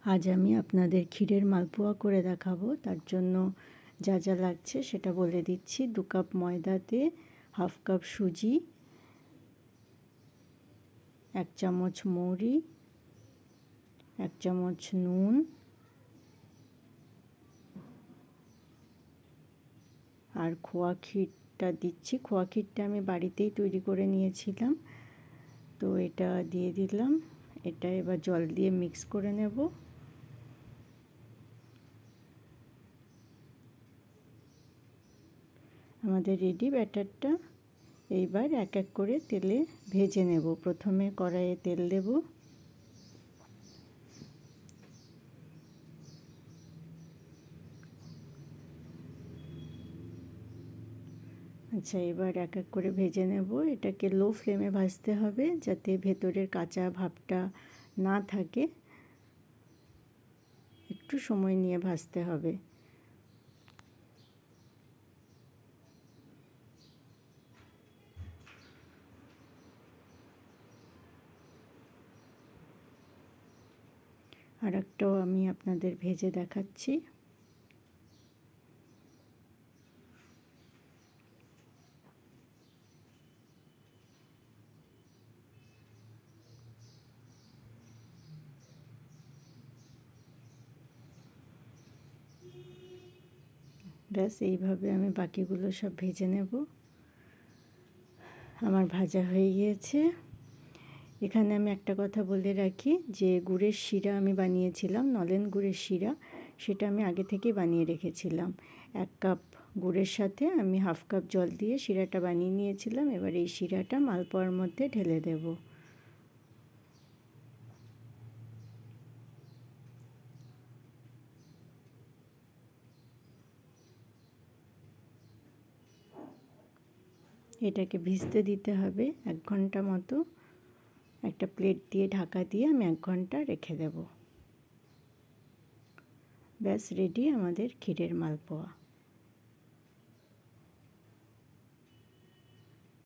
আজ আমি আপনাদের ক্ষীরের মালপোয়া করে দেখাবো। তার জন্য যা যা লাগছে সেটা বলে দিচ্ছি। 2 কাপ ময়দাতে 1/2 কাপ সুজি, 1 চামচ মৌরি, 1 চামচ নুন, আর খোয়া ক্ষীরটা দিচ্ছি। খোয়া ক্ষীরটা আমি বাড়িতেই তৈরি করে নিয়েছিলাম, তো এটা দিয়ে দিলাম। এটা এবার জল দিয়ে মিক্স করে নেব। আমাদের রেডি ব্যাটারটা। এইবার এক এক করে তেলে ভেজে নেব। প্রথমে কড়াইয়ে তেল দেব, আচ্ছা এবার এক এক করে ভেজে নেব। এটাকে লো ফ্লেমে ভাজতে হবে যাতে ভেতরের কাঁচা ভাবটা না থাকে। একটু সময় নিয়ে ভাজতে হবে। আর একটাও আমি আপনাদের ভেজে দেখাচ্ছি। ব্যাস এইভাবে আমি বাকিগুলো সব ভেজে নেব। আমার ভাজা হয়ে গিয়েছে। এখানে আমি একটা কথা বলে রাখি যে গুড়ের শিরা আমি বানিয়েছিলাম, নলেন গুড়ের শিরা, সেটা আমি আগে থেকেই বানিয়ে রেখেছিলাম। 1 কাপ গুড়ের সাথে আমি 1/2 কাপ জল দিয়ে শিরাটা বানিয়ে নিয়েছিলাম। এবার এই শিরাটা মালপোয়ার মধ্যে ঢেলে দেব। এটাকে ভিজতে দিতে হবে 1 ঘন্টা মতো। একটা প্লেট দিয়ে ঢাকা দিয়ে আমি 1 ঘন্টা রেখে দেব। ব্যাস রেডি আমাদের ক্ষীরের মালপোয়া।